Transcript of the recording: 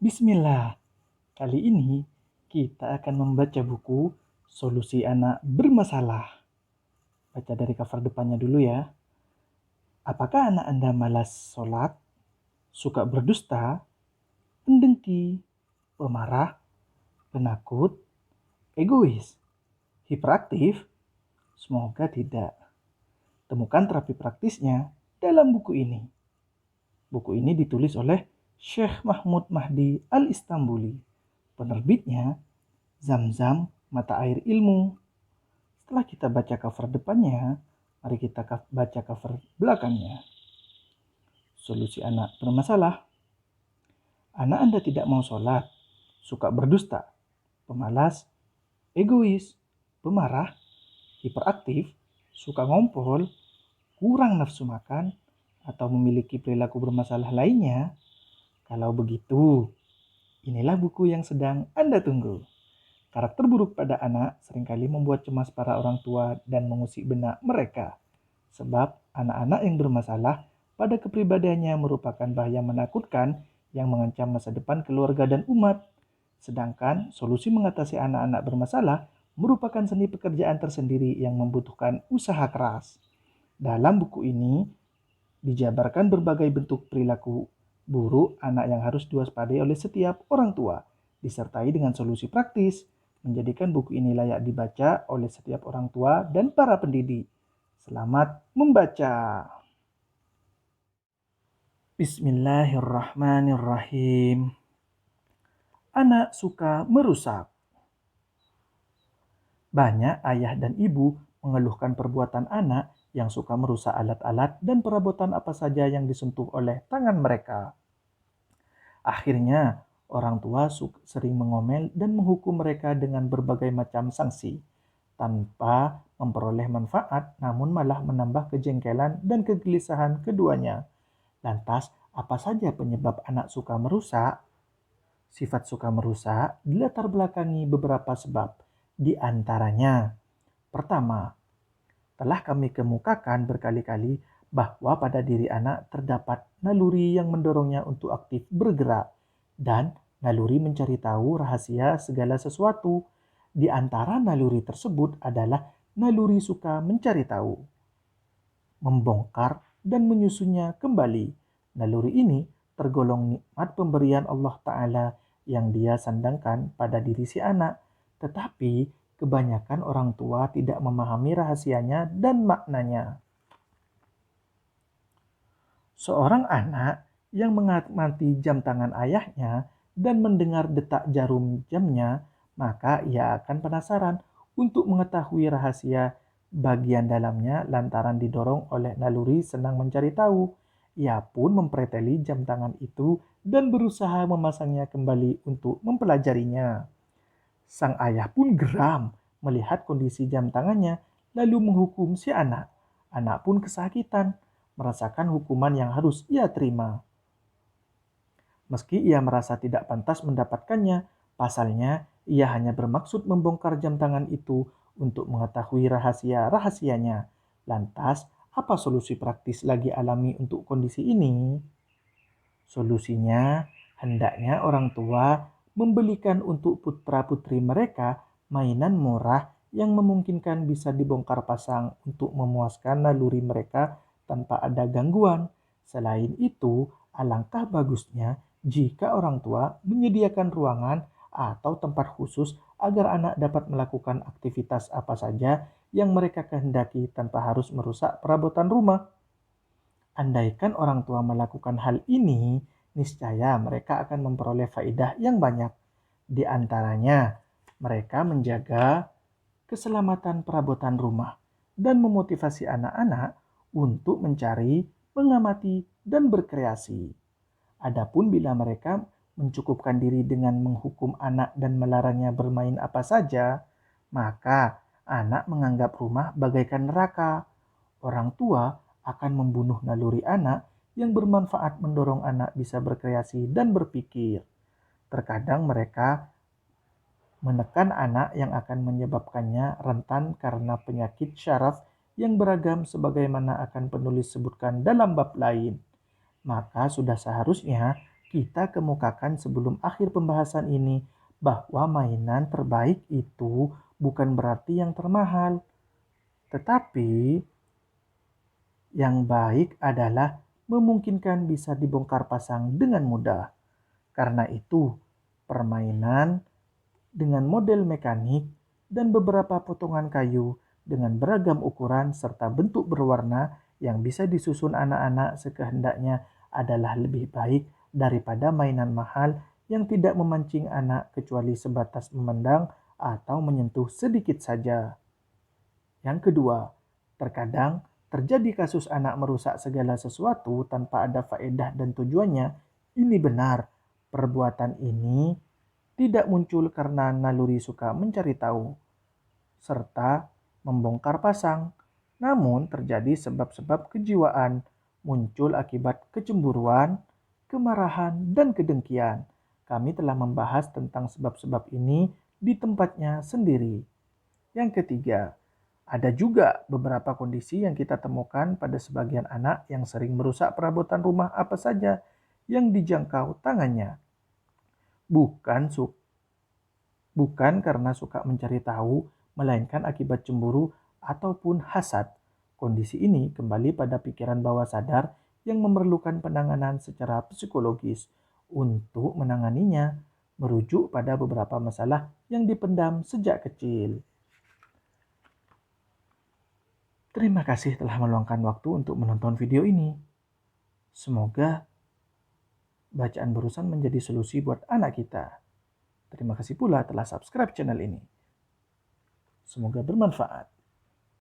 Bismillah, kali ini kita akan membaca buku Solusi Anak Bermasalah. Baca dari cover depannya dulu ya. Apakah anak Anda malas sholat, suka berdusta, pendengki, pemarah, penakut, egois, hiperaktif? Semoga tidak. Temukan terapi praktisnya dalam buku ini. Buku ini ditulis oleh Syekh Mahmud Mahdi Al-Istambuli. Penerbitnya Zam-Zam Mata Air Ilmu. Setelah kita baca cover depannya, mari kita baca cover belakangnya. Solusi anak bermasalah. Anak Anda tidak mau sholat, suka berdusta, pemalas, egois, pemarah, hiperaktif, suka ngompol, kurang nafsu makan, atau memiliki perilaku bermasalah lainnya. Kalau begitu, inilah buku yang sedang Anda tunggu. Karakter buruk pada anak seringkali membuat cemas para orang tua dan mengusik benak mereka. Sebab anak-anak yang bermasalah pada kepribadiannya merupakan bahaya menakutkan yang mengancam masa depan keluarga dan umat. Sedangkan solusi mengatasi anak-anak bermasalah merupakan seni pekerjaan tersendiri yang membutuhkan usaha keras. Dalam buku ini dijabarkan berbagai bentuk perilaku buruk anak yang harus diwaspadai oleh setiap orang tua, disertai dengan solusi praktis, menjadikan buku ini layak dibaca oleh setiap orang tua dan para pendidik. Selamat membaca. Bismillahirrahmanirrahim. Anak suka merusak. Banyak ayah dan ibu mengeluhkan perbuatan anak yang suka merusak alat-alat dan perabotan apa saja yang disentuh oleh tangan mereka. Akhirnya, orang tua sering mengomel dan menghukum mereka dengan berbagai macam sanksi, tanpa memperoleh manfaat namun malah menambah kejengkelan dan kegelisahan keduanya. Lantas, apa saja penyebab anak suka merusak? Sifat suka merusak dilatar belakangi beberapa sebab. Di antaranya, pertama, telah kami kemukakan berkali-kali bahwa pada diri anak terdapat naluri yang mendorongnya untuk aktif bergerak dan naluri mencari tahu rahasia segala sesuatu. Di antara naluri tersebut adalah naluri suka mencari tahu, membongkar, dan menyusunnya kembali. Naluri ini tergolong nikmat pemberian Allah Ta'ala yang Dia sandangkan pada diri si anak, tetapi kebanyakan orang tua tidak memahami rahasianya dan maknanya. Seorang anak yang mengamati jam tangan ayahnya dan mendengar detak jarum jamnya, maka ia akan penasaran untuk mengetahui rahasia bagian dalamnya lantaran didorong oleh naluri senang mencari tahu. Ia pun mempreteli jam tangan itu dan berusaha memasangnya kembali untuk mempelajarinya. Sang ayah pun geram melihat kondisi jam tangannya, lalu menghukum si anak. Anak pun kesakitan, merasakan hukuman yang harus ia terima. Meski ia merasa tidak pantas mendapatkannya, pasalnya ia hanya bermaksud membongkar jam tangan itu untuk mengetahui rahasia-rahasianya. Lantas, apa solusi praktis lagi alami untuk kondisi ini? Solusinya, hendaknya orang tua membelikan untuk putra-putri mereka mainan murah yang memungkinkan bisa dibongkar pasang untuk memuaskan naluri mereka tanpa ada gangguan. Selain itu, alangkah bagusnya jika orang tua menyediakan ruangan atau tempat khusus agar anak dapat melakukan aktivitas apa saja yang mereka kehendaki tanpa harus merusak perabotan rumah. Andaikan orang tua melakukan hal ini, niscaya mereka akan memperoleh faidah yang banyak. Di antaranya, mereka menjaga keselamatan perabotan rumah dan memotivasi anak-anak untuk mencari, mengamati, dan berkreasi. Adapun bila mereka mencukupkan diri dengan menghukum anak dan melarangnya bermain apa saja, maka anak menganggap rumah bagaikan neraka. Orang tua akan membunuh naluri anak yang bermanfaat mendorong anak bisa berkreasi dan berpikir. Terkadang mereka menekan anak yang akan menyebabkannya rentan karena penyakit syaraf yang beragam sebagaimana akan penulis sebutkan dalam bab lain. Maka sudah seharusnya kita kemukakan sebelum akhir pembahasan ini bahwa mainan terbaik itu bukan berarti yang termahal, tetapi yang baik adalah memungkinkan bisa dibongkar pasang dengan mudah. Karena itu, permainan dengan model mekanik dan beberapa potongan kayu dengan beragam ukuran serta bentuk berwarna yang bisa disusun anak-anak sekehendaknya adalah lebih baik daripada mainan mahal yang tidak memancing anak kecuali sebatas memandang atau menyentuh sedikit saja. Yang kedua, terkadang terjadi kasus anak merusak segala sesuatu tanpa ada faedah dan tujuannya. Ini benar, perbuatan ini tidak muncul karena naluri suka mencari tahu, serta membongkar pasang. Namun terjadi sebab-sebab kejiwaan, muncul akibat kecemburuan, kemarahan, dan kedengkian. Kami telah membahas tentang sebab-sebab ini di tempatnya sendiri. Yang ketiga, ada juga beberapa kondisi yang kita temukan pada sebagian anak yang sering merusak perabotan rumah apa saja yang dijangkau tangannya. Bukan karena suka mencari tahu, melainkan akibat cemburu ataupun hasad. Kondisi ini kembali pada pikiran bawah sadar yang memerlukan penanganan secara psikologis. Untuk menanganinya, merujuk pada beberapa masalah yang dipendam sejak kecil. Terima kasih telah meluangkan waktu untuk menonton video ini. Semoga bacaan barusan menjadi solusi buat anak kita. Terima kasih pula telah subscribe channel ini. Semoga bermanfaat.